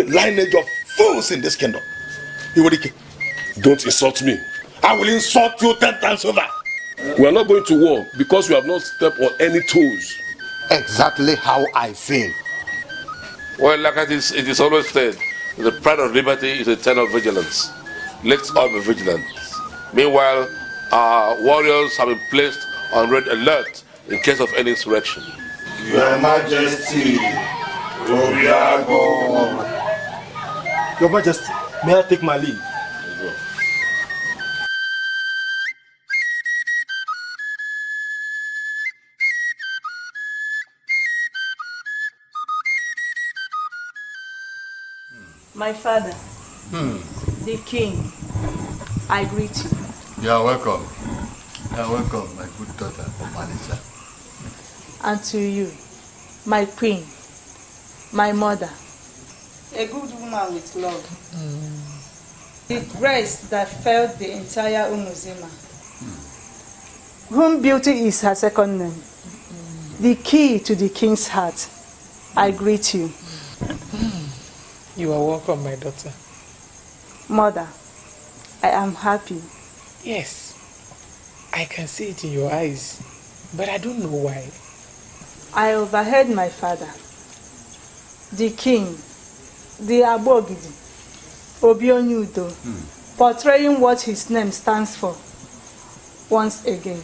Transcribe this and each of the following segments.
lineage of fools in this kingdom. Iwodike, don't insult me. I will insult you 10 times over. We are not going to war because we have not stepped on any toes. Exactly how I feel. Well, like it is always said, the pride of liberty is eternal vigilance. Let's all be vigilant. Meanwhile, our warriors have been placed on red alert in case of any insurrection. Your Majesty, Obiago. Your Majesty, may I take my leave? My father, the king, I greet you. You are welcome. You are welcome, my good daughter, Omalicha. And to you, my queen, my mother, a good woman with love. The grace that filled the entire Umuzima, whom beauty is her second name, the key to the king's heart. I greet you. You are welcome, my daughter. Mother, I am happy. Yes, I can see it in your eyes, but I don't know why. I overheard my father, the king, the Abogidi, Obionyudo, portraying what his name stands for once again.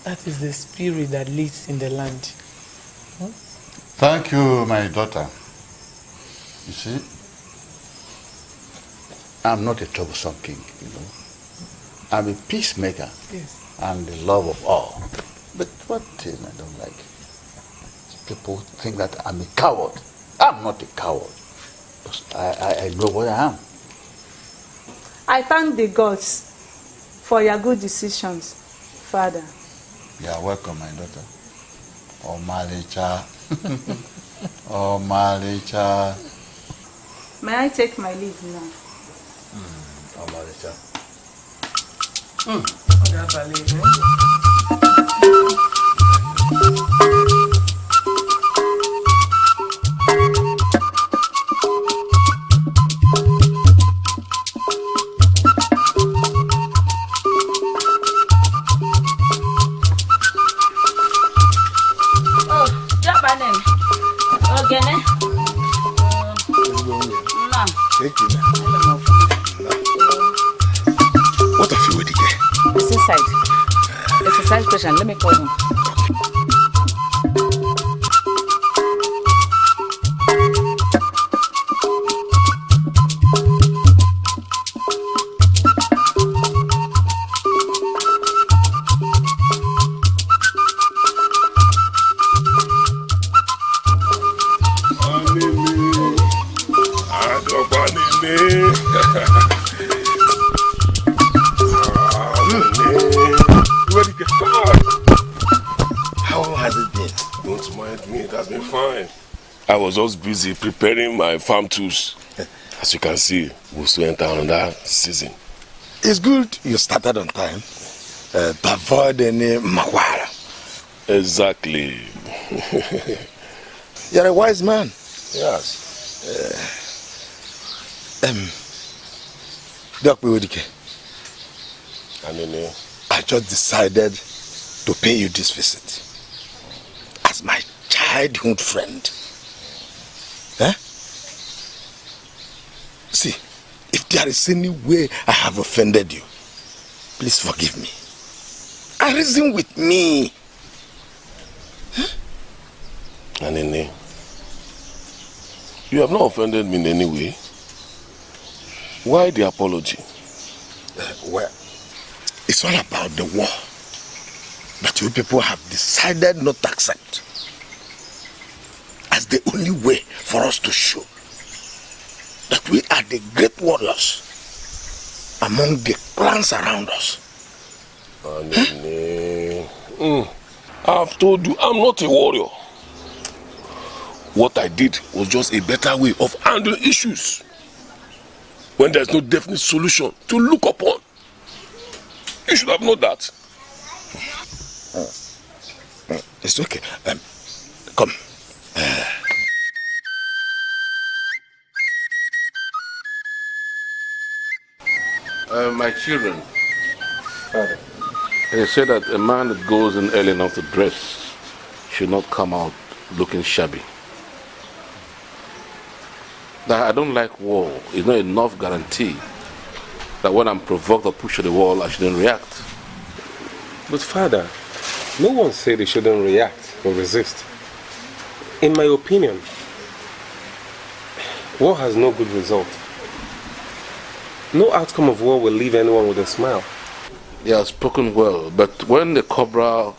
That is the spirit that leads in the land. Thank you, my daughter. You see, I'm not a troublesome king, you know. I'm a peacemaker. Yes. And the love of all. But one thing I don't like, people think that I'm a coward. I'm not a coward. I know what I am. I thank the gods for your good decisions, Father. You are welcome, my daughter. Omalicha. Omalicha. May I take my leave now? Omalicha. What of you with the girl? It's inside. It's a side question. Let me call him. I was just busy preparing my farm tools. As you can see, we'll soon enter another season. It's good you started on time to avoid any mawara. Exactly. You're a wise man. Yes. Dr. Wedike, Anene, I just decided to pay you this visit as my childhood friend. See, if there is any way I have offended you, please forgive me. And reason with me. Anene, you have not offended me in any way. Why the apology? Well, it's all about the war that you people have decided not to accept as the only way for us to show that we are the great warriors among the clans around us. I've told you I'm not a warrior. What I did was just a better way of handling issues when there's no definite solution to look upon. You should have known that. It's okay. Come. My children, Father. they say that a man that goes in early enough to dress should not come out looking shabby. That I don't like war is not enough guarantee that when I'm provoked or pushed to the wall, I shouldn't react. But Father, no one said they shouldn't react or resist. In my opinion, war has no good result. No outcome of war will leave anyone with a smile. You have spoken well, but when the cobra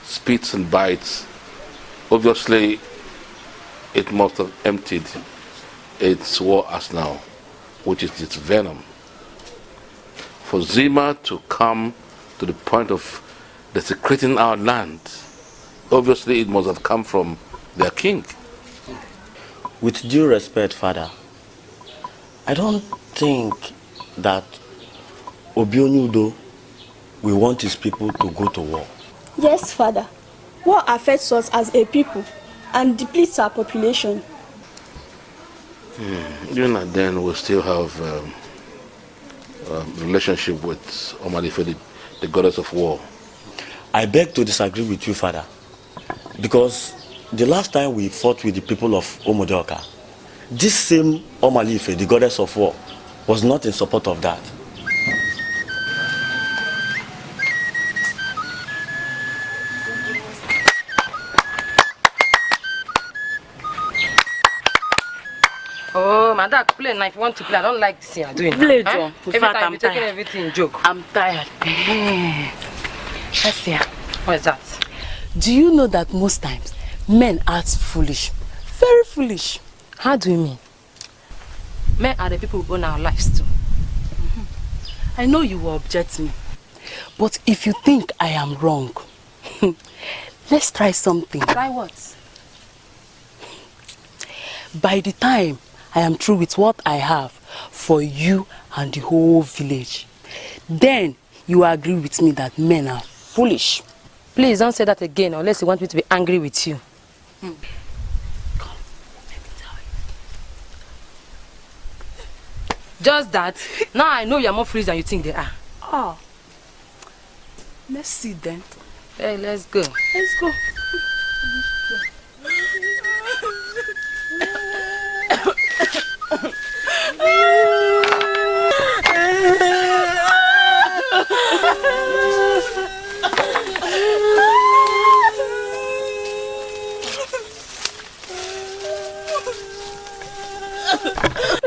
spits and bites, obviously it must have emptied its war arsenal, which is its venom. For Zima to come to the point of desecrating our land, obviously it must have come from their king. With due respect, Father, I don't think that Obionyudo will want his people to go to war. Yes, Father. War affects us as a people and depletes our population. Even and then we'll still have relationship with Omalife, the goddess of war. I beg to disagree with you, Father, because the last time we fought with the people of Omodoka, this same Omalife, the goddess of war, was not in support of that. Oh, Madam, play now if you want to play. I don't like this thing you're doing. Play, Huh? John. Every time you're taking everything joke. I'm tired. Let's see. What is that? Do you know that most times men act foolish? Very foolish. How do you mean? Men are the people who own our lives too. I know you will object me, but if you think I am wrong, let's try something. Try what? By the time I am through with what I have for you and the whole village, then you agree with me that men are foolish. Please don't say that again unless you want me to be angry with you. Come, let me tell you. Just that? Now I know you're more foolish than you think they are. Oh. Let's see then. Hey, let's go. Let's go.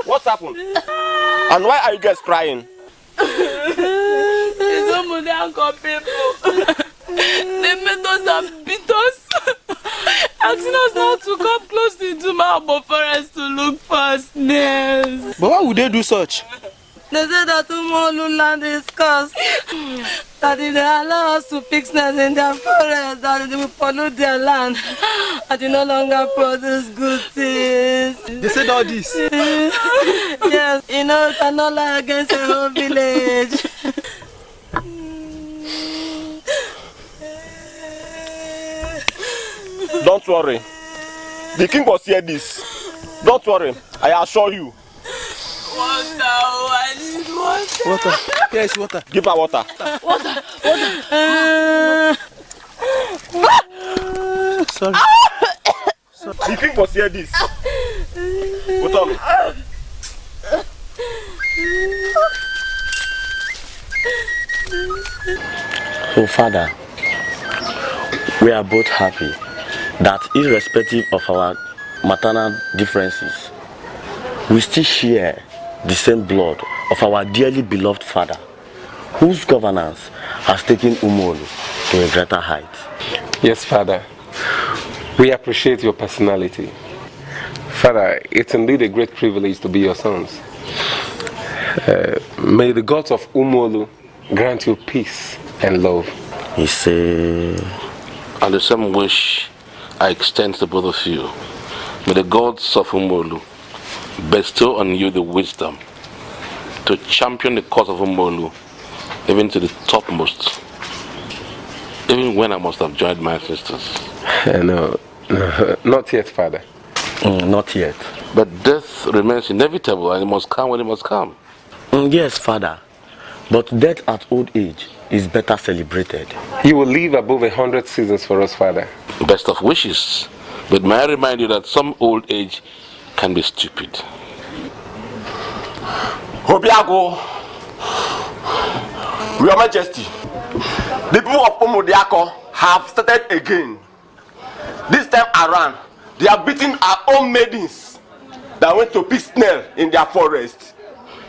What's happened? And why are you guys crying? It's some uncle people. They made us and beat us, asking us not to come close to Dumabo forest to look for snails. But why would they do such? They said that Umolu land is cursed. That if they allow us to pick snails in their forest, that they will pollute their land and they no longer produce good things. They said all this? Yes, you know, cannot lie against a whole village. Don't worry. The king must hear this. Don't worry. I assure you. Water, I need water. Water. Yes, water. Give her water. Water. Sorry. The king must hear this. Water. So, Father, we are both happy that irrespective of our maternal differences, we still share the same blood of our dearly beloved father, whose governance has taken Umolu to a greater height. Yes, Father. We appreciate your personality. Father, it's indeed a great privilege to be your sons. May the gods of Umolu grant you peace and love. He said, And the same wish I extend to both of you. May the gods of Umolu bestow on you the wisdom to champion the cause of Umolu even to the topmost, even when I must have joined my sisters. No, not yet, Father. Not yet. But death remains inevitable and it must come when it must come. Yes, Father. But death at old age is better celebrated. You will live above 100 seasons for us, Father. Best of wishes. But may I remind you that some old age can be stupid. Obiago, Your Majesty, the people of Omodiako have started again. This time around, they are beating our own maidens that went to pick snail in their forest.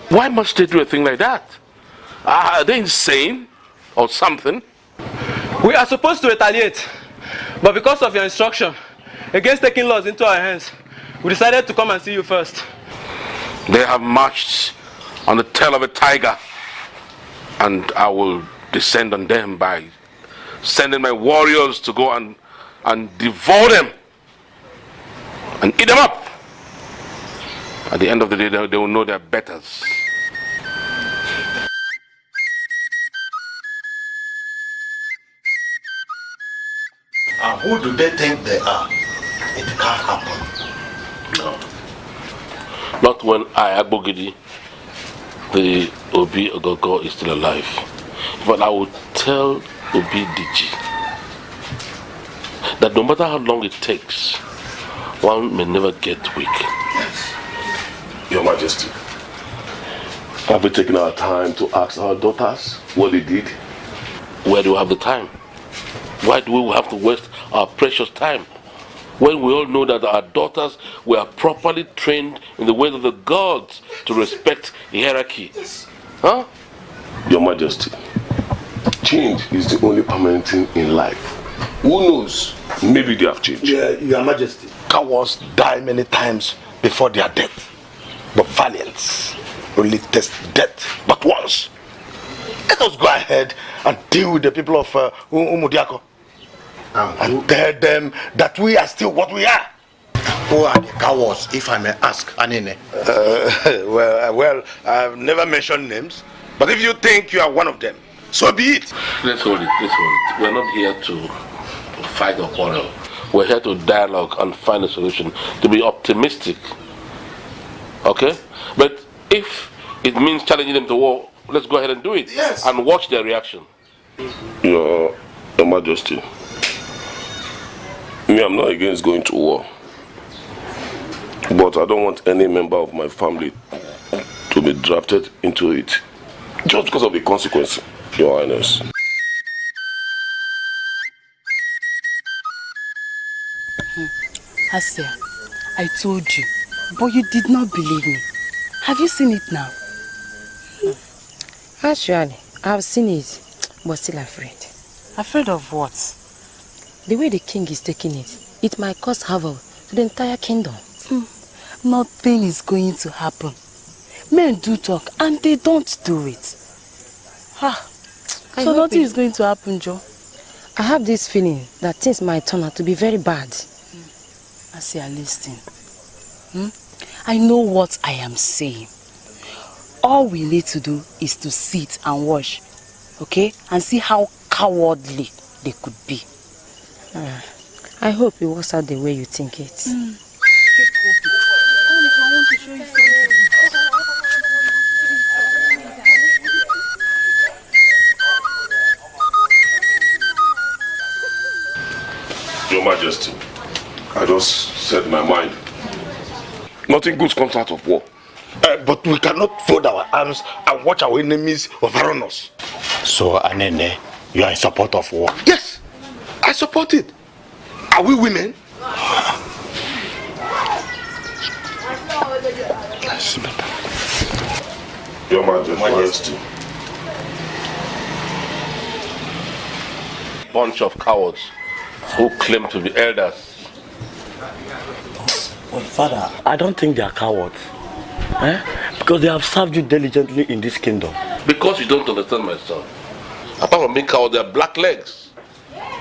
Why must they do a thing like that? Are they insane or something? We are supposed to retaliate, but because of your instruction against taking laws into our hands, we decided to come and see you first. They have marched on the tail of a tiger, and I will descend on them by sending my warriors to go and devour them and eat them up. At the end of the day, they will know their betters. And who do they think they are? It can't happen. No. Not when I, Agbogidi, the Obi Ogogo, is still alive. But I will tell Obi Diji that no matter how long it takes, one may never get weak. Your Majesty, have we taken our time to ask our daughters what they did? Where do we have the time? Why do we have to waste our precious time when we all know that our daughters were properly trained in the ways of the gods to respect hierarchy? Huh? Your Majesty, change is the only permanent thing in life. Who knows? Maybe they have changed. Yeah, Your Majesty. Cowards die many times before their death. But valiants only test death but once. Let us go ahead and deal with the people of Umudiako. And tell them that we are still what we are. Who are the cowards, if I may ask, Anine? Well, I've never mentioned names, but if you think you are one of them, so be it. Let's hold it. We're not here to fight or quarrel. We're here to dialogue and find a solution, to be optimistic. Okay? But if it means challenging them to war, let's go ahead and do it. Yes. And watch their reaction. Your Majesty, me, I'm not against going to war. But I don't want any member of my family to be drafted into it. Just because of the consequence, Your Highness. Asia, I told you, but you did not believe me. Have you seen it now? Actually, I've seen it, but still afraid. Afraid of what? The way the king is taking it, it might cause havoc to the entire kingdom. Nothing is going to happen. Men do talk and they don't do it. So nothing is going to happen, Joe. I have this feeling that things might turn out to be very bad. Asia, listen. I know what I am saying. All we need to do is to sit and watch, okay? And see how cowardly they could be. I hope it works out the way you think it. Keep hoping. I want to show you something. Your Majesty, I just said my mind. Nothing good comes out of war. But we cannot fold our arms and watch our enemies overrun us. So, Anene, you are in support of war? Yes, I support it. Are we women? Your Majesty. Bunch of cowards who claim to be elders. Well, Father, I don't think they are cowards. Because they have served you diligently in this kingdom. Because you don't understand, my son. Apart from being cowards, they are black legs.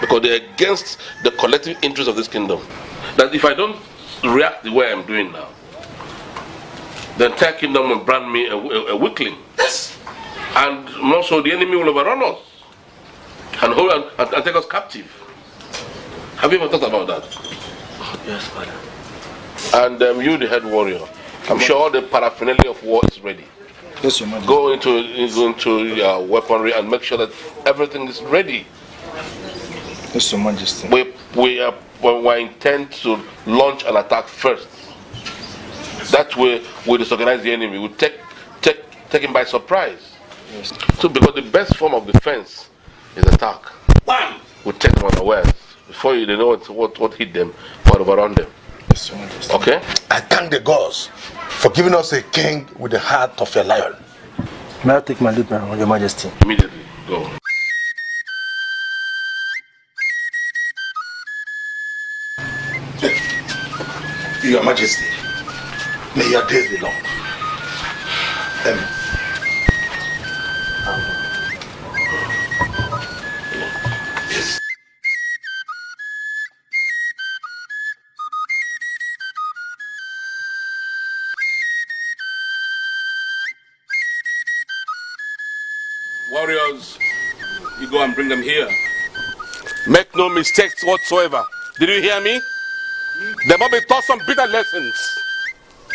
Because they are against the collective interest of this kingdom. That if I don't react the way I'm doing now, the entire kingdom will brand me a weakling. Yes. And more so, the enemy will overrun us and hold and take us captive. Have you ever thought about that? Yes, Father. And you, the head warrior, I'm sure all the paraphernalia of war is ready. Yes, Your Majesty. Go into your weaponry and make sure that everything is ready. Yes, Your Majesty. We intend to launch an attack first. That way, we disorganize the enemy. We take him by surprise. Yes. So, because the best form of defense is attack. We take them unawares. Before they know what hit them, what overrun them. Yes, Your Majesty. Okay? I thank the gods for giving us a king with the heart of a lion. May I take my lead now, Your Majesty? Immediately, go. Your Majesty, may your days be long. Yes. Warriors, you go and bring them here. Make no mistakes whatsoever. Did you hear me? They must be taught some bitter lessons.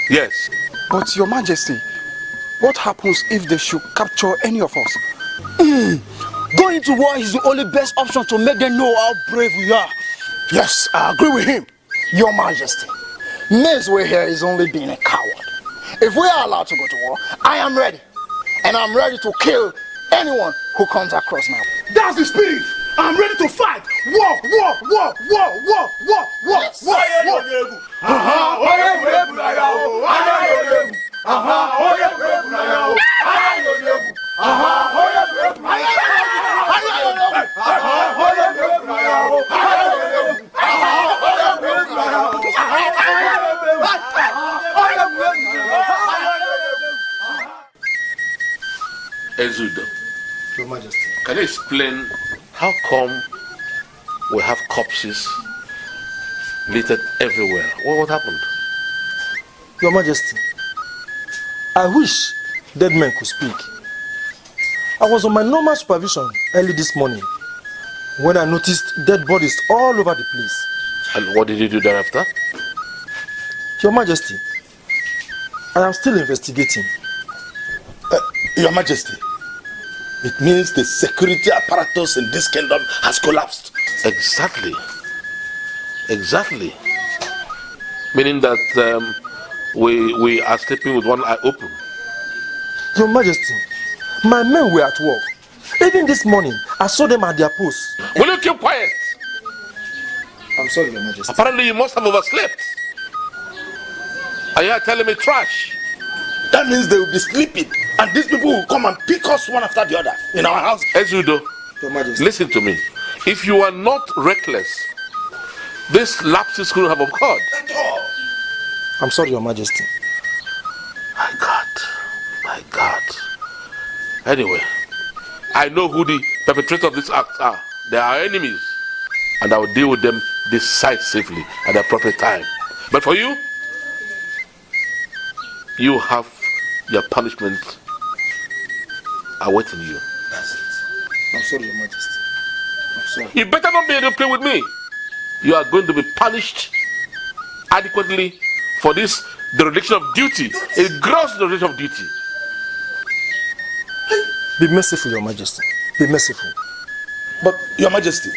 Yes. But Your Majesty, what happens if they should capture any of us? Going to war is the only best option to make them know how brave we are. Yes, I agree with him. Your Majesty, May's way here is only being a coward. If we are allowed to go to war, I am ready. And I'm ready to kill anyone who comes across my way. That's the spirit. I'm ready to fight. War, war, war, war, war, war, war, yes. war, war. Ezudo, Your Majesty. can you explain how come we have corpses littered everywhere? What happened? Your Majesty, I wish dead men could speak. I was on my normal supervision early this morning when I noticed dead bodies all over the place. And what did you do thereafter? Your Majesty, I am still investigating. Your Majesty, it means the security apparatus in this kingdom has collapsed. Exactly. Exactly. Meaning that we are sleeping with one eye open. Your Majesty, my men were at work. Even this morning, I saw them at their posts. Will you keep quiet? I'm sorry, Your Majesty. Apparently you must have overslept. Are you telling me trash? That means they will be sleeping, and these people will come and pick us one after the other in our house. Ezudo, Your Majesty, listen to me. If you are not reckless, this lapses could have occurred. At all. I'm sorry, Your Majesty. My God. Anyway, I know who the perpetrators of this act are. They are enemies, and I will deal with them decisively at the appropriate time. But for you, you have your punishment awaiting you. That's it. I'm sorry, Your Majesty. I'm sorry. You better not be able to play with me. You are going to be punished adequately for this dereliction of duty, a gross dereliction of duty. Be merciful, Your Majesty. Be merciful. But, Your Majesty,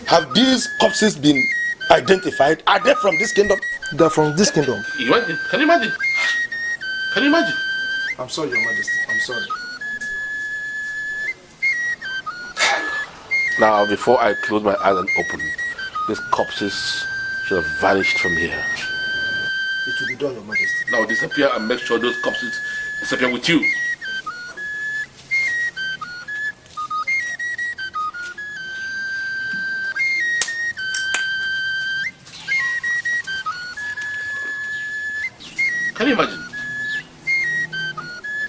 have these corpses been identified? Are they from this kingdom? They're from this kingdom. Can you imagine? Can you imagine? I'm sorry, Your Majesty. I'm sorry. Now, before I close my eyes and open, these corpses should have vanished from here. It will be done, Your Majesty. Now disappear and make sure those corpses disappear with you. Can you imagine?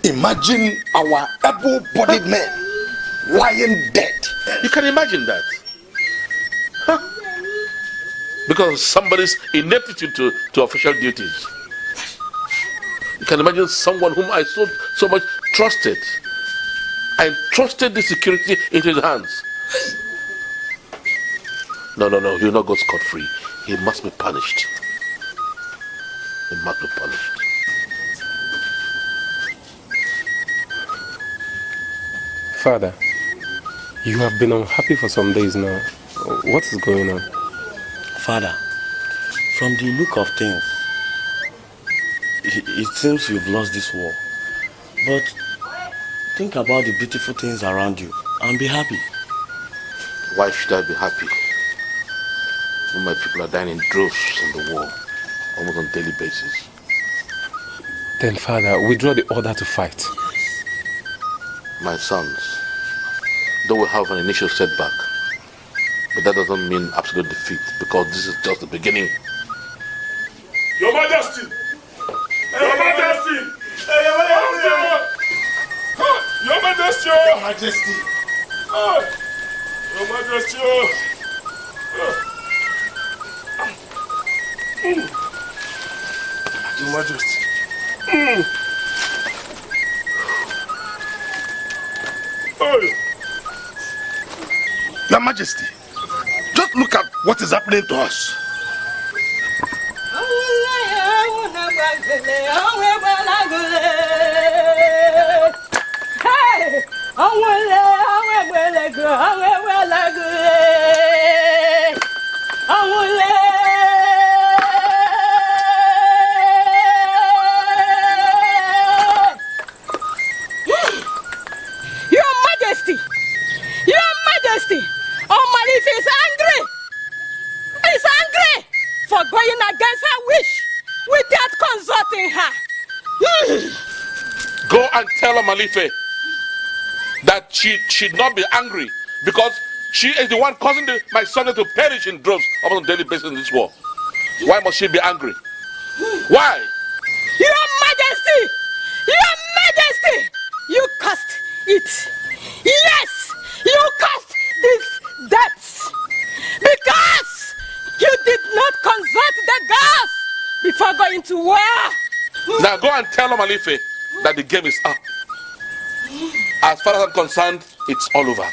Imagine our able-bodied men lying dead. You can imagine that. Huh? Because of somebody's ineptitude to official duties. You can imagine someone whom I so much trusted. I entrusted the security into his hands. No, he'll not go scot-free. He must be punished. He must be punished. Father, you have been unhappy for some days now. What is going on? Father, from the look of things, it seems you've lost this war. But think about the beautiful things around you and be happy. Why should I be happy when my people are dying in droves in the war, almost on a daily basis? Then, Father, withdraw the order to fight. My sons, though we have an initial setback, but that doesn't mean absolute defeat, because this is just the beginning. Your Majesty! Your Majesty! Your Majesty! Your Majesty! Your Majesty! Your Majesty! Your Majesty! Your Majesty, just look at what is happening to us. Your Majesty! Your Majesty! Omalife is angry! He's angry for going against her wish without consulting her. Go and tell Omalife that she should not be angry, because she is the one causing my son to perish in droves on a daily basis in this war. Why must she be angry? Why? Your Majesty! Your Majesty! You caused it. Yes! You caused this death. Because you did not consult the gods before going to war. Now go and tell Omalife that the game is up. As far as I'm concerned, it's all over.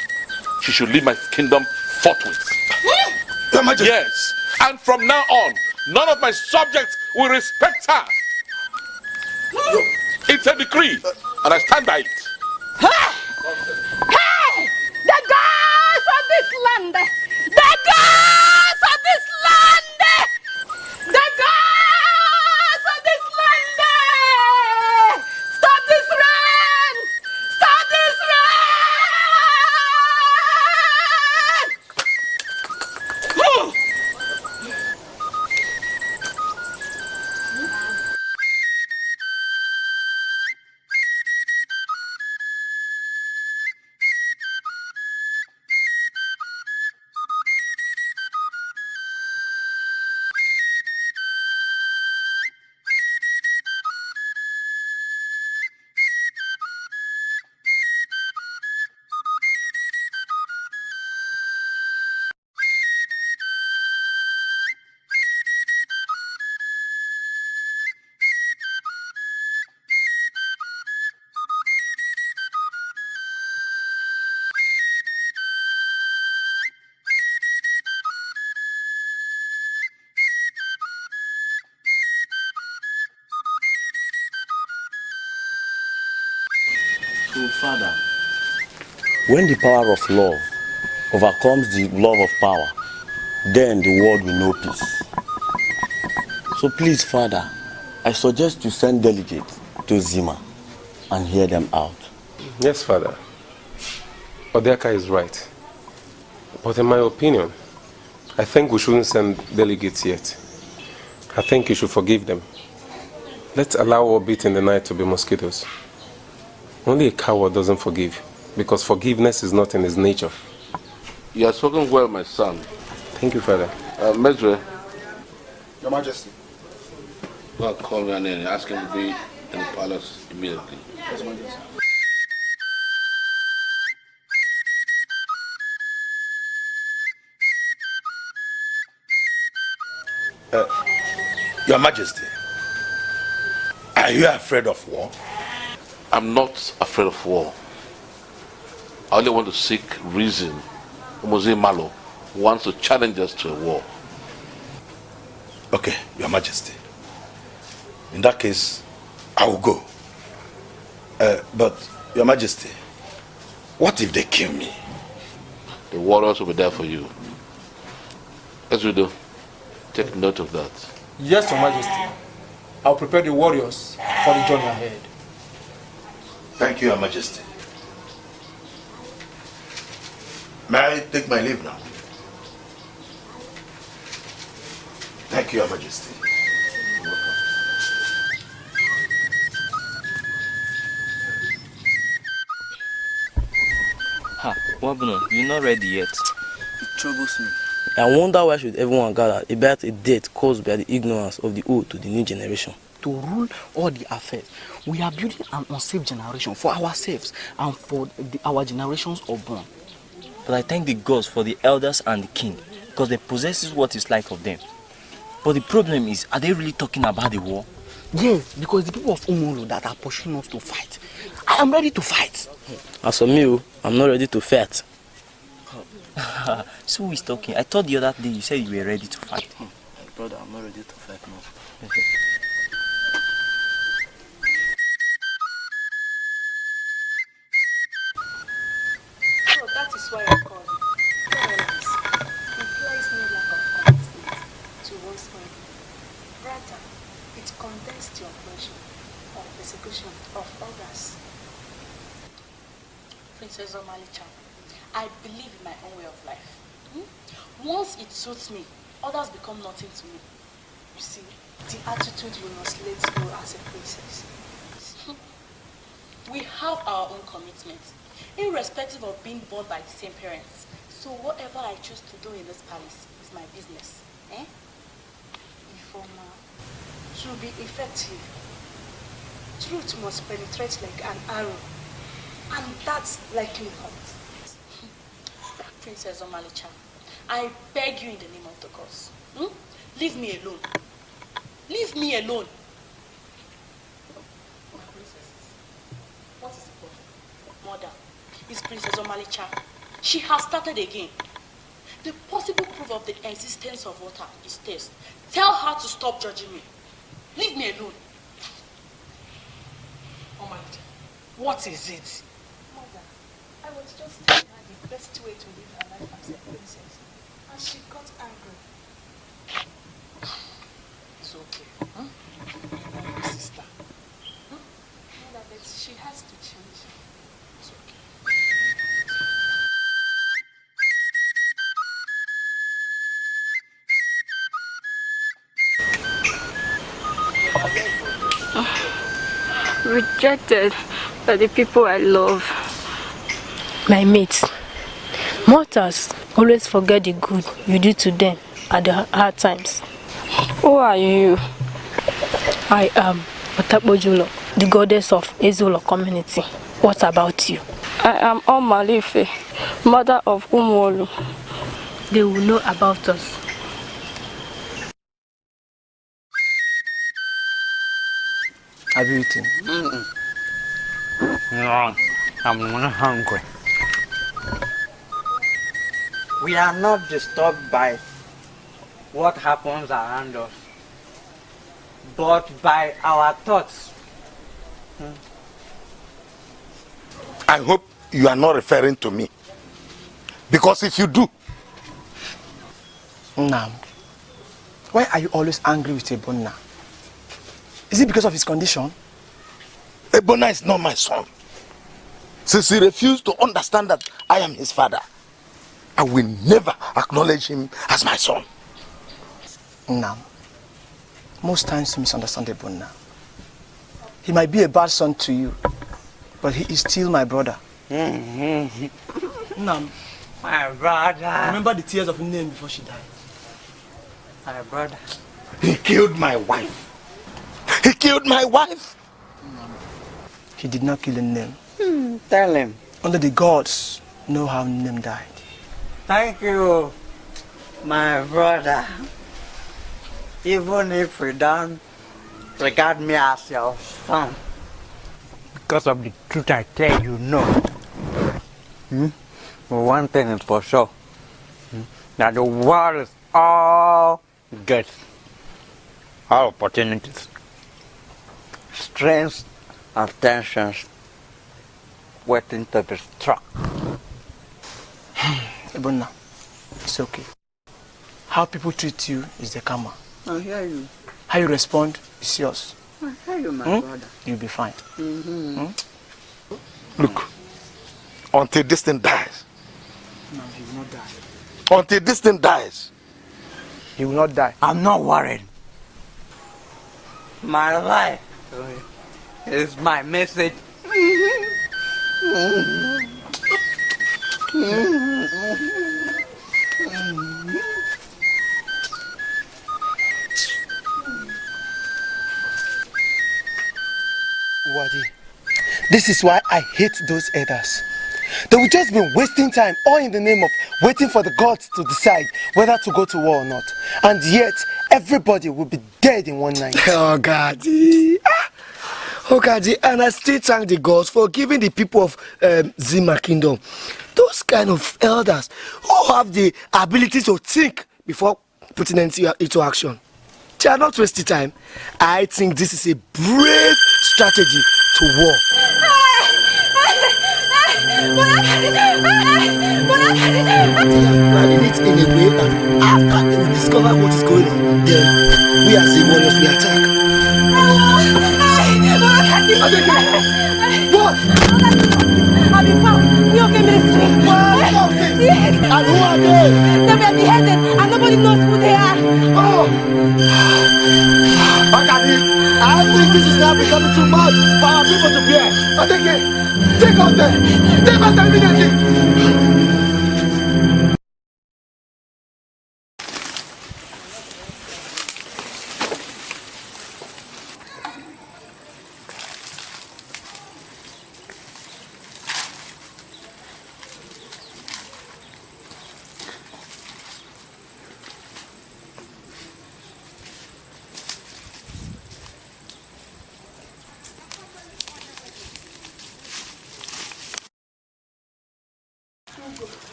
She should leave my kingdom forthwith. Yes, and from now on, none of my subjects will respect her. It's a decree, and I stand by it. Hey! The gods of this land! The gods of this land! The gods of this land! Stop this rain! Stop this rain! So, Father, when the power of love overcomes the love of power, then the world will know peace. So please, Father, I suggest you send delegates to Zima and hear them out. Yes, Father. Odiaka is right. But in my opinion, I think we shouldn't send delegates yet. I think you should forgive them. Let's allow our beat in the night to be mosquitoes. Only a coward doesn't forgive, because forgiveness is not in his nature. You have spoken well, my son. Thank you, Father. Mesre. Your Majesty. Go and call me and ask him to be in the palace immediately. Yes, Majesty. Your Majesty, are you afraid of war? I'm not afraid of war. I only want to seek reason. Mose Malo wants to challenge us to a war. Okay, Your Majesty. In that case, I will go. But, Your Majesty, What if they kill me? The warriors will be there for you. As we do, take note of that. Yes, Your Majesty. I'll prepare the warriors for the journey ahead. Thank you, Your Majesty. May I take my leave now? Thank you, Your Majesty. Ha, Wabno, you're not ready yet. It troubles me. I wonder why should everyone gather about a death caused by the ignorance of the old to the new generation. To rule all the affairs, we are building an unsafe generation for ourselves and for our generations unborn. But I thank the gods for the elders and the king, because they possess what is like of them. But the problem is, are they really talking about the war? Yes, because the people of Umulu that are pushing us to fight. I am ready to fight. As for me, I'm not ready to fight. So who is talking? I thought the other day you said you were ready to fight. Brother, I'm not ready to fight now. So that is why I called you. Violence implies no lack of commitment towards me. Rather, it condemns the oppression or persecution of others. Princess Omalicha, I believe in my own way of life. Once it suits me, others become nothing to me. You see, the attitude you must let go as a princess. We have our own commitments, irrespective of being born by the same parents. So whatever I choose to do in this palace is my business. Informer, to be effective, truth must penetrate like an arrow. And that's likely not. Princess Omalicha, I beg you in the name of the gods. Leave me alone. Leave me alone. My princesses, what is the problem? Mother, it's Princess Omalicha. She has started again. The possible proof of the existence of water is thirst. Tell her to stop judging me. Leave me alone. Omalicha, what is it? Mother, I was just telling her the best way to live her life as a princess, and she got angry. It's okay, My sister. Mother, but she has to change. It's okay. Rejected by the people I love. My mates, mortals always forget the good you do to them at the hard times. Who are you? I am Otapojulo, the goddess of Ezulo community. What about you? I am Omalife, mother of Umolu. They will know about us. Have you eaten? No, I'm not hungry. We are not disturbed by what happens around us, but by our thoughts. I hope you are not referring to me. Because if you do... Nam, why are you always angry with Ebona? Is it because of his condition? Ebona is not my son. Since he refused to understand that I am his father, I will never acknowledge him as my son. Nam, most times you misunderstand Ebona. He might be a bad son to you, but he is still my brother. Nam, my brother. Remember the tears of Name before she died. My brother. He killed my wife. He killed my wife. He did not kill Name. Tell him. Only the gods know how Name died. Thank you, my brother. Even if you don't regard me as your son, because of the truth I tell you, no. But one thing is for sure, that the world is all good, all opportunities, strengths and tensions waiting to be struck. Ebona, it's okay. How people treat you is the karma. I hear you. How you respond is yours. I hear you, my brother. You'll be fine. Look, until this thing dies. No, he will not die. Until this thing dies. He will not die. I'm not worried. My life is my message. Wadi, this is why I hate those elders. They will just be wasting time, all in the name of waiting for the gods to decide whether to go to war or not. And yet, everybody will be dead in one night. Oh, Gadi. Oh, Gadi, and I still thank the gods for giving the people of Zima Kingdom those kind of elders who have the ability to think before putting into action. They are not wasting time. I think this is a brave strategy to war. Planning it in a way that after they will discover what is going on, then we as the warriors will attack. What? I've been found. New ministry. Yes. And who are they? They were beheaded and nobody knows who they are. Oh! I think this is now becoming too much for our people to bear. Take out there! Take out there immediately!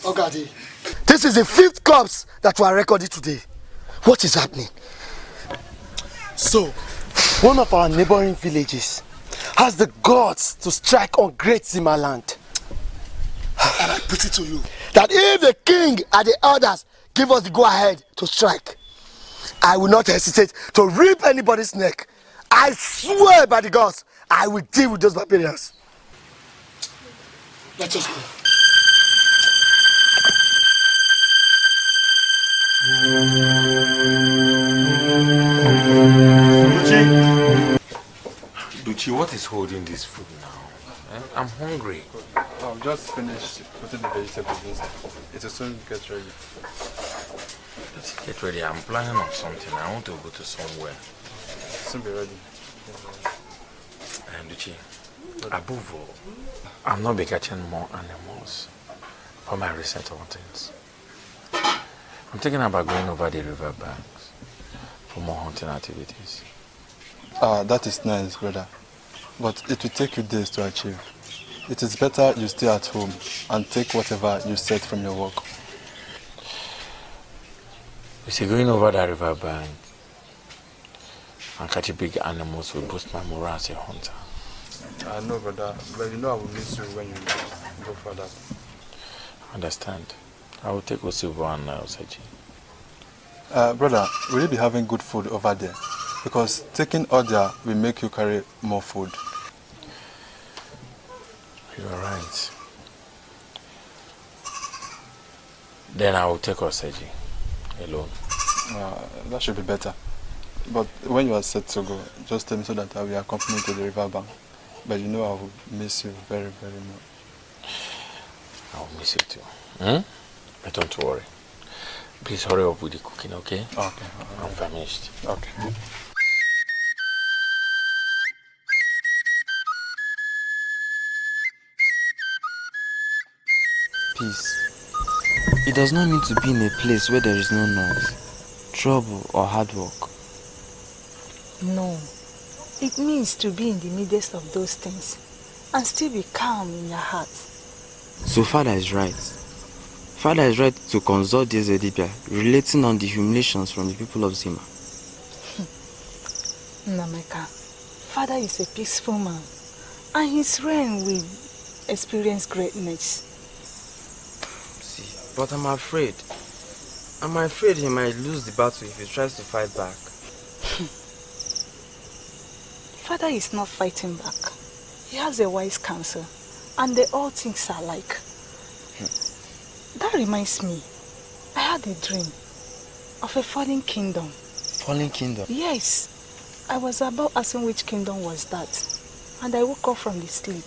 Ogadi, this is the 5th corpse that we are recording today. What is happening? So, one of our neighboring villages has the gods to strike on Great Zima land. And I put it to you that if the king and the elders give us the go-ahead to strike, I will not hesitate to rip anybody's neck. I swear by the gods, I will deal with those barbarians. Let us go. Duchi, what is holding this food now? I'm hungry. I've just finished putting the vegetables inside. It will soon get ready. Let's get ready. I'm planning on something. I want to go to somewhere. Soon be ready. Duchi, above all, I'm not be catching more animals for my recent huntings. I'm thinking about going over the river banks for more hunting activities. That is nice, brother. But it will take you days to achieve. It is better you stay at home and take whatever you set from your work. You see, going over the river bank and catching big animals will boost my morale as a hunter. I know, brother, but you know I will miss you when you go for that. Understand. I will take Osibo and Osaji. Brother, will you be having good food over there? Because taking order will make you carry more food. You are right. Then I will take Osaji alone. That should be better. But when you are set to go, just tell me so that I will accompany you to the river bank. But you know I will miss you very, very much. I will miss you too. But don't worry. Please hurry up with the cooking, okay? Okay. I'm famished. Okay. Peace. It does not mean to be in a place where there is no noise, trouble, or hard work. No. It means to be in the midst of those things and still be calm in your heart. So Father is right. Father is right to consult this Edipia relating on the humiliations from the people of Zima. Nameka, Father is a peaceful man and his reign will experience greatness. See, but I'm afraid. I'm afraid he might lose the battle if he tries to fight back. Father is not fighting back. He has a wise counsel, and they all things are alike. That reminds me, I had a dream of a fallen kingdom. Fallen kingdom? Yes. I was about asking which kingdom was that, and I woke up from the sleep.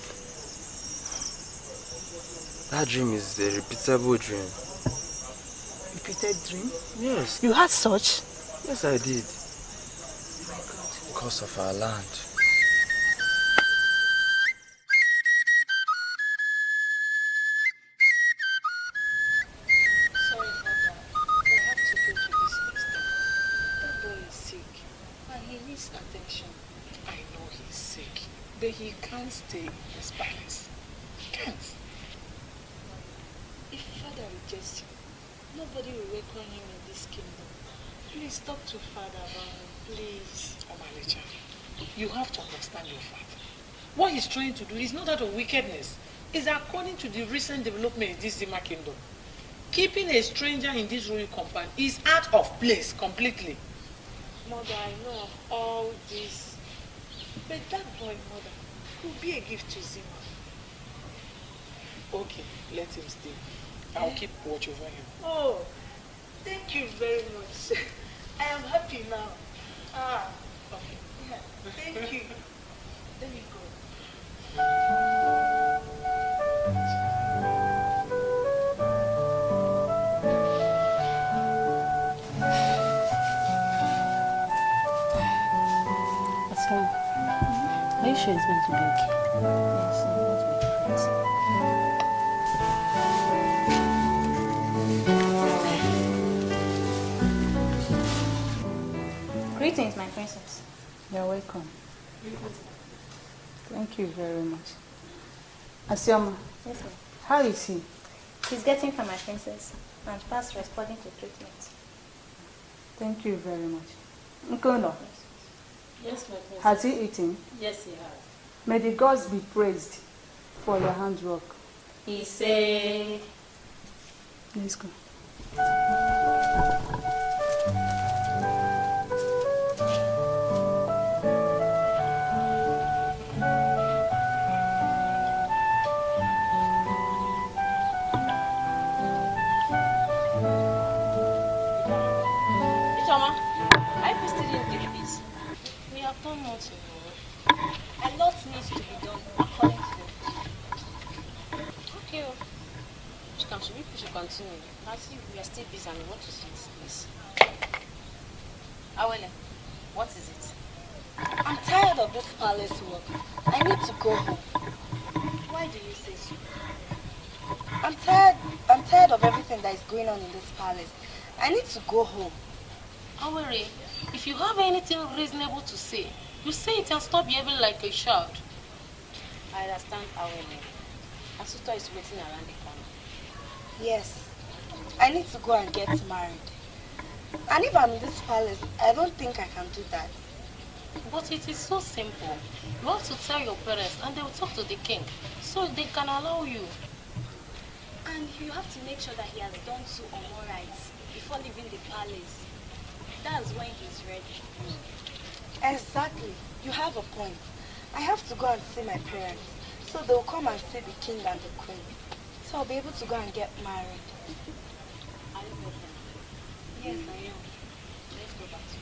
That dream is a repeatable dream. Repeated dream? Yes. You had such? Yes, I did. Oh my God. Because of our land. Sorry, Father. I have to go to this extent. That boy is sick and he needs attention. I know he's sick, but he can't stay in this palace. He can't. If Father rejects him, nobody will welcome him in this kingdom. Please talk to Father about him, please. Omalicha, you have to understand your father. What he's trying to do is not out of wickedness. It's according to the recent development in this Zima kingdom. Keeping a stranger in this royal compound is out of place completely. Mother, I know of all this. But that boy, Mother, could be a gift to Zima. Okay, let him stay. I'll keep watch over him. Oh, thank you very much. I am happy now. Ah, okay. Yeah, thank you. Let me go. Are you sure it's going to be okay? Yes, I'm going to be great. Greetings, my princess. You're welcome. Thank you very much. Asioma. Yes, ma'am. How is he? He's getting from my princess and fast responding to treatment. Thank you very much. Nkono. Yes, my princess. Has he eaten? Yes, he has. May the gods be praised for your handwork. He said... Let's go. We have done nothing. A lot needs to be done according to the plan. Okay. We should continue. I see we are still busy and we want to see this place. Awele, what is it? I'm tired of this palace work. I need to go home. Why do you say so? I'm tired of everything that is going on in this palace. I need to go home. Awere, if you have anything reasonable to say, you say it and stop behaving like a child. I understand, Awele. Asuto is waiting around the corner. Yes, I need to go and get married. And if I'm in this palace, I don't think I can do that. But it is so simple. You have to tell your parents and they will talk to the king so they can allow you. And you have to make sure that he has done so on all rights before leaving the palace. That's when he's ready. Exactly. You have a point. I have to go and see my parents. So they'll come and see the king and the queen. So I'll be able to go and get married. Are you ready? Yes, I am. Let's go back to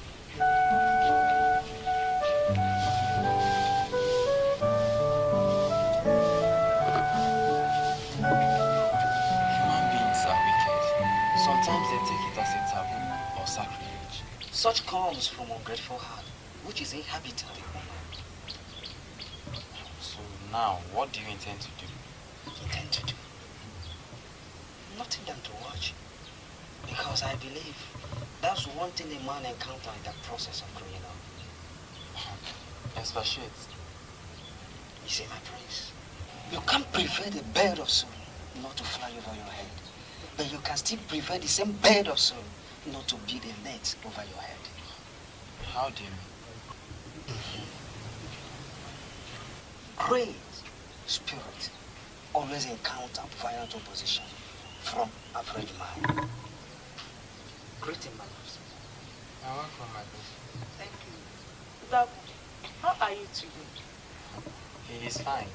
Human beings are wicked. Sometimes they take it as a taboo or sacrilege. Such comes from a grateful heart, which is inhabited the woman. So now, what do you intend to do? Intend to do? Nothing than to watch. Because I believe that's one thing a man encounters in the process of growing up. Expatiate. You see, my prince, you can't prevent a bird of soul not to fly over your head. But you can still prevent the same bird of soul not to build a net over your head. How do you mean? Great spirit always encounter violent opposition from average man. Greet him, my boss. I want from my boss. Thank you. Udaku, how are you today? He is fine.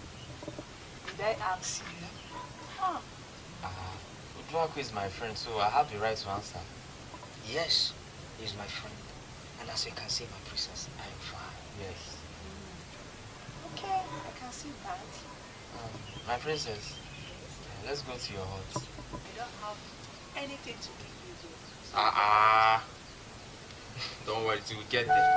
Did I ask you? Ah. Uduaku is my friend, so I have the right to answer. Yes, he is my friend. And as you can see, my princess, I am fine. Yes. Okay, I can see that. My princess, let's go to your hut. I don't have anything to give you though. Don't worry, you will get there.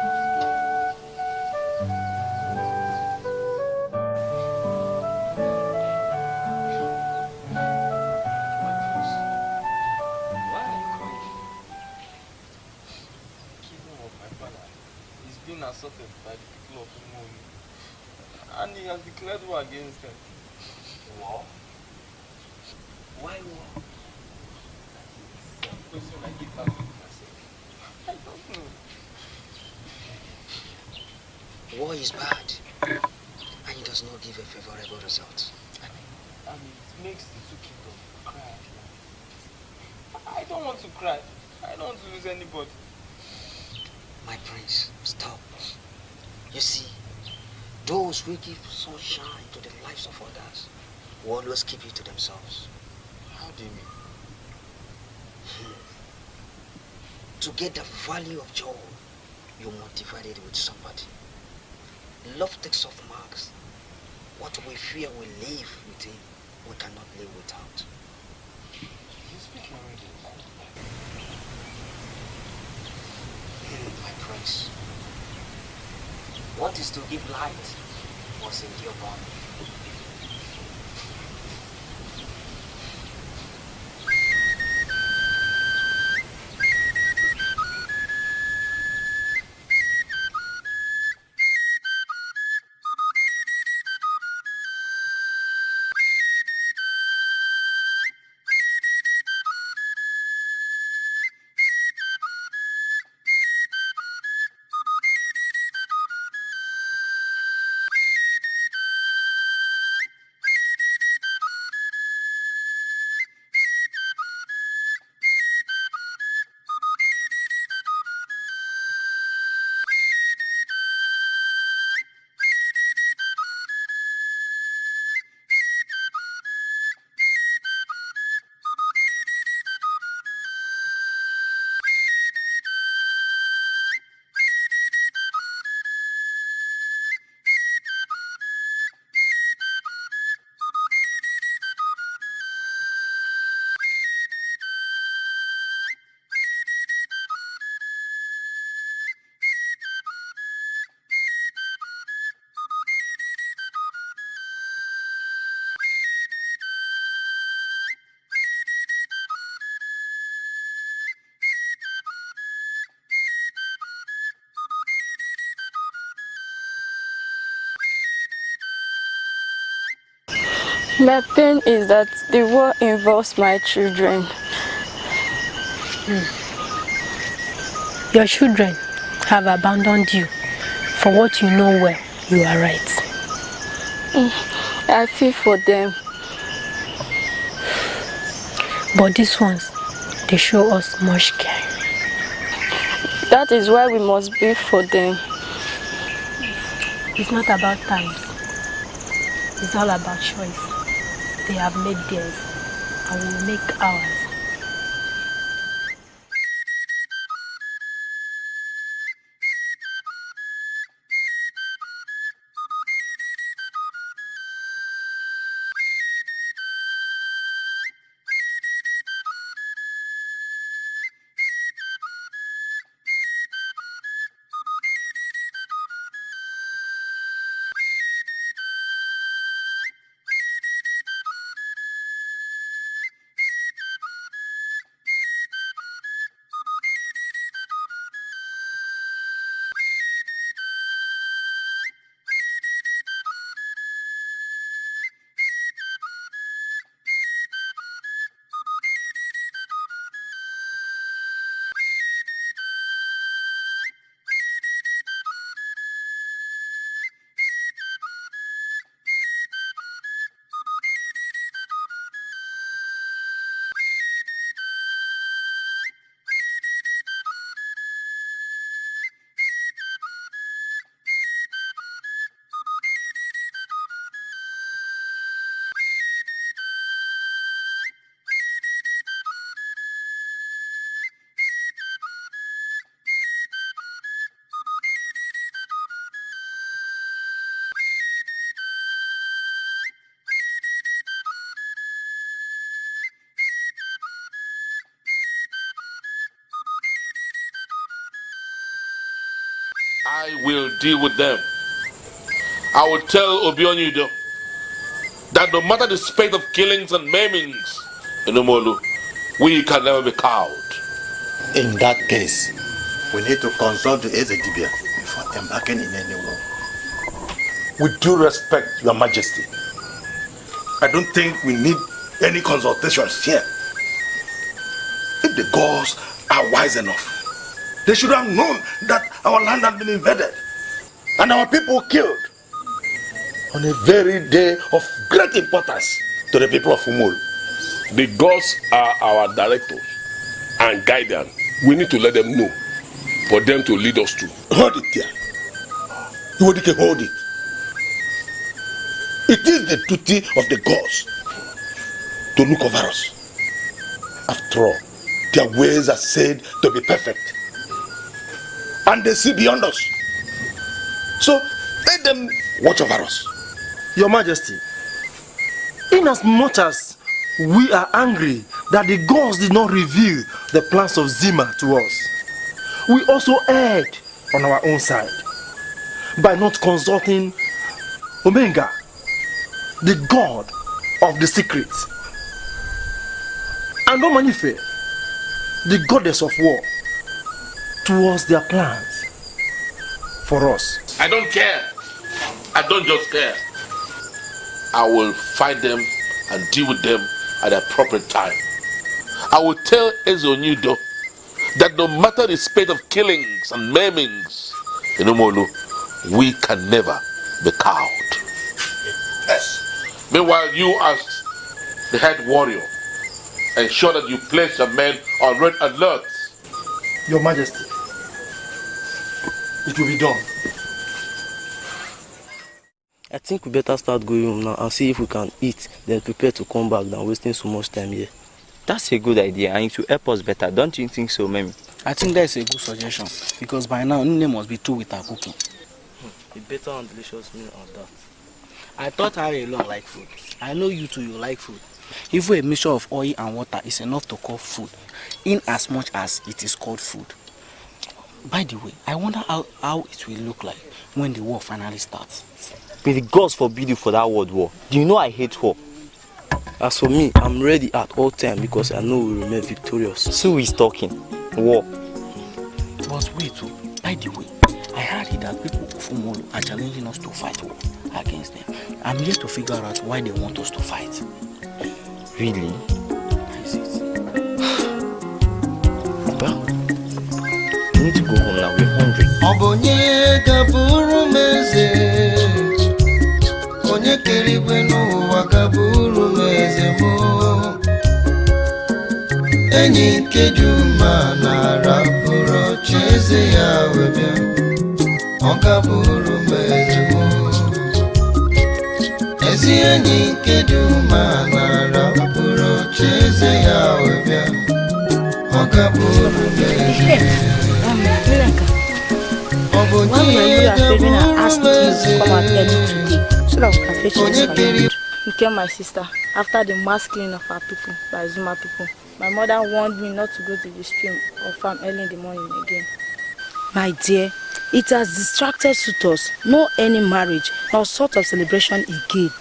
Assaulted by the people of Umoni, and he has declared war against them. War? Why war? That's the question I keep asking myself. I don't know. War is bad, and it does not give a favorable result. I mean, it makes the two kingdoms cry. I don't want to cry. I don't want to lose anybody. My prince, stop. You see, those who give sunshine to the lives of others will always keep it to themselves. How do you mean? To get the value of joy, you must divide it with somebody. Love takes off marks. What we fear will live within, we cannot live without. You speak already. My prince, what is to give light was in your body. My pain is that the war involves my children. Your children have abandoned you. For what you know well, you are right. I feel for them. But these ones, they show us much care. That is why we must be for them. It's not about times. It's all about choice. They have made theirs, and we will make ours. I will deal with them. I will tell Obionyudo that no matter the spate of killings and maimings in Umolu, we can never be cowed. In that case, we need to consult the Ezedibia before embarking in any war. With due respect, Your Majesty, I don't think we need any consultations here. If the gods are wise enough, they should have known that our land had been invaded and our people killed on a very day of great importance to the people of Umol. The gods are our directors and guidance. We need to let them know for them to lead us to. Hold it there. Iwodike, hold it. It is the duty of the gods to look over us. After all, their ways are said to be perfect. And they see beyond us. So let them watch over us. Your Majesty, inasmuch as we are angry that the gods did not reveal the plans of Zima to us, we also erred on our own side by not consulting Omenga, the god of the secret, and Omanife, the goddess of war, towards their plans for us. I don't care. I don't just care. I will fight them and deal with them at the appropriate time. I will tell Ezonyudo that no matter the spate of killings and maimings in Umolu, we can never be cowed. Yes. Meanwhile, you as the head warrior, ensure that you place your men on red alert. Your Majesty, it will be done. I think we better start going home now and see if we can eat, then prepare to come back than wasting so much time here. That's a good idea and it will help us better. Don't you think so, Memi? I think that's a good suggestion because by now Nne must be through with her cooking. A better and delicious meal of that. I thought I alone like food. I know you too, you like food. Even a mixture of oil and water is enough to call food, in as much as it is called food. By the way, I wonder how it will look like when the war finally starts. May the gods forbid you for that word war. Do you know I hate war? As for me, I'm ready at all times because I know we will remain victorious. So he's talking. War. But wait, by the way, I heard that people of Umolu are challenging us to fight war against them. I'm here to figure out why they want us to fight. Really? Is it? Well, we need to go home now. We're hungry. Onye kerigwe n'ụwa gaburu meze mo enyi nke Juma na-arapụrụ cheze ya webịa ọ gaburu meze mo ezi enyi nke Juma na-arapụrụ cheze ya webịa ọ gaburu meze One of my good when I asked you to come out early today so that we can fetch this firewood. You killed my sister after the mass killing of our people by Zuma people. My mother warned me not to go to the stream or farm early in the morning again. My dear, it has distracted suitors. No any marriage, no sort of celebration again.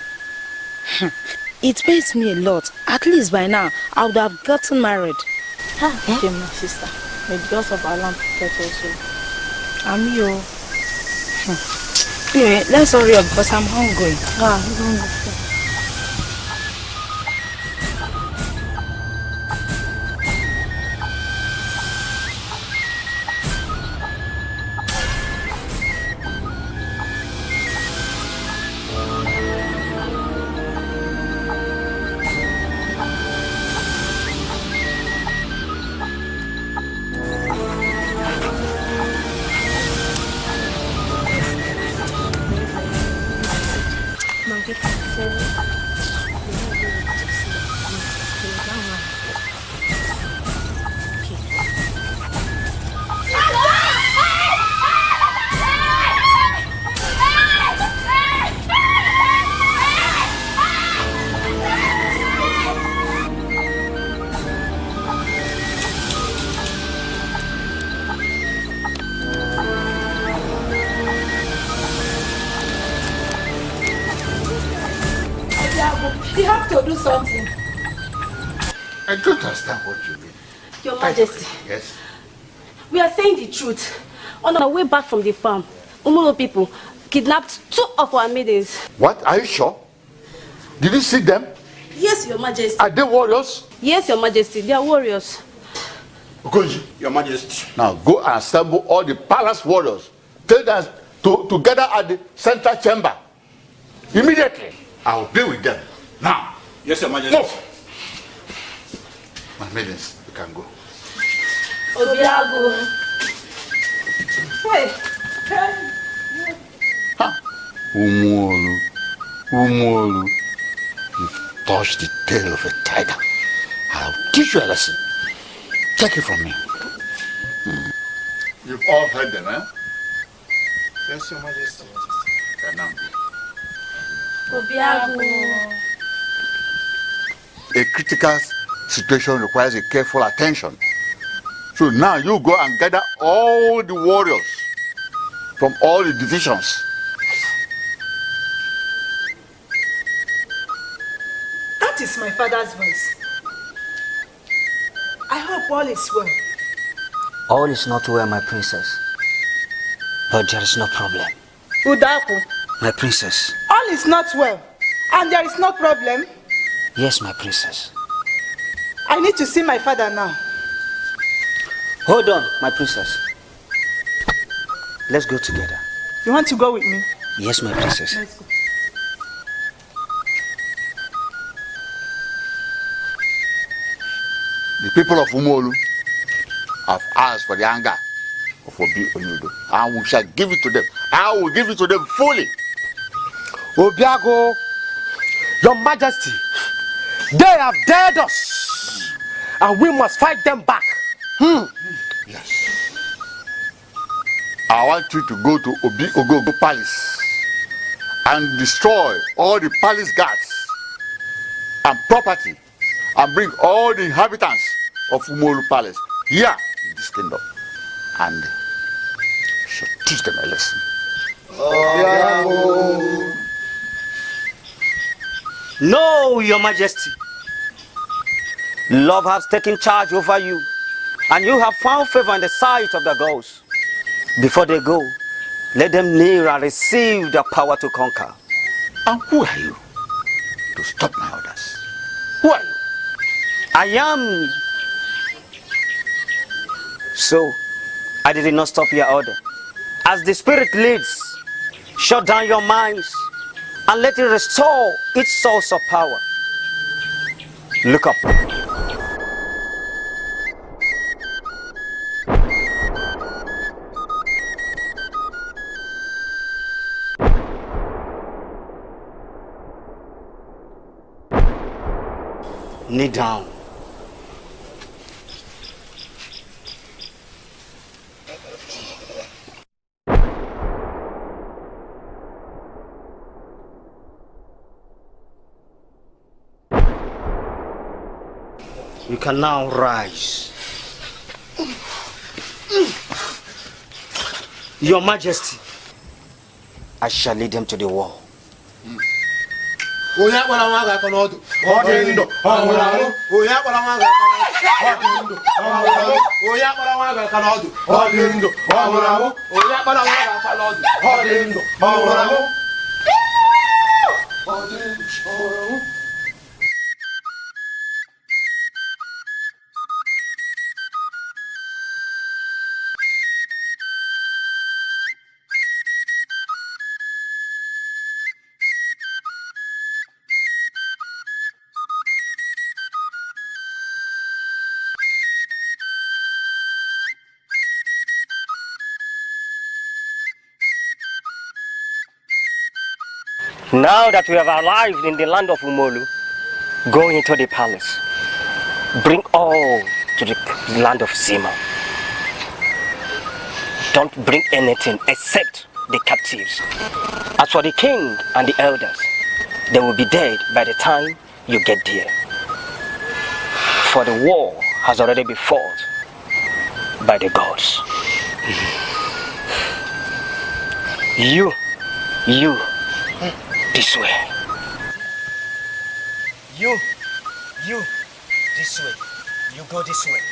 It pains me a lot. At least by now, I would have gotten married. Okay, my sister. May the gods of our land protect us all. I'm you. Anyway, let's hurry up because I'm hungry. I'm hungry. something. I don't understand what you mean. Your Majesty, Yes? we are saying the truth. On our way back from the farm, Umulo people kidnapped 2 of our maidens. What? Are you sure? Did you see them? Yes, Your Majesty. Are they warriors? Yes, Your Majesty, they are warriors. Okonji, Your Majesty. Now go and assemble all the palace warriors. Tell them to gather at the central chamber. Immediately. I will be with them. Now. Yes, Your Majesty. Move. My maidens, you can go. Obiago. Wait. Umuolu. You've touched the tail of a tiger. I'll teach you a lesson. Take it from me. You've all heard them, eh? Yes, Your Majesty. Can now Obiago. A critical situation requires a careful attention. So now you go and gather all the warriors from all the divisions. That is my father's voice. I hope all is well. All is not well, my princess. But there is no problem. Udaku, My princess. all is not well. And there is no problem. Yes, my princess. I need to see my father now. Hold on, my princess. Let's go together. You want to go with me? Yes, my princess. Let's go. The people of Umolu have asked for the anger of Obi Onyudo, and we shall give it to them. I will give it to them fully. Obiago, Your Majesty, they have dared us, and we must fight them back. Yes. I want you to go to Obi Ogogo Palace and destroy all the palace guards and property and bring all the inhabitants of Umolu Palace here in this kingdom and shall teach them a lesson. No, Your Majesty. Love has taken charge over you, and you have found favor in the sight of the gods. Before they go, let them kneel and receive the power to conquer. And who are you to stop my orders? Who are you? I am. So, I did not stop your order. As the Spirit leads, shut down your minds and let it restore its source of power. Look up. Kneel down. You can now rise. Your Majesty, I shall lead them to the wall. Onye akpọrọ nwa ga-akọ n'ọdụ ọ dị ndụ ọ nwụrụ anwụ onye akpọrọ nwa ga-akọ n'ọdụ onye akpọrọ nwa ga-akọ n'ọdụ ọ dị ndụ ọ nwụrụ anwụ onye akpọrọ nwa ga-akọ n'ọdụ ọ dị ndụ ọ nwụrụ anwụ ọ dị ndụ ọ nwụrụ anwụ. Now that we have arrived in the land of Umolu, go into the palace. Bring all to the land of Zima. Don't bring anything except the captives. As for the king and the elders, they will be dead by the time you get there. For the war has already been fought by the gods. You, this way. You, this way. You go this way.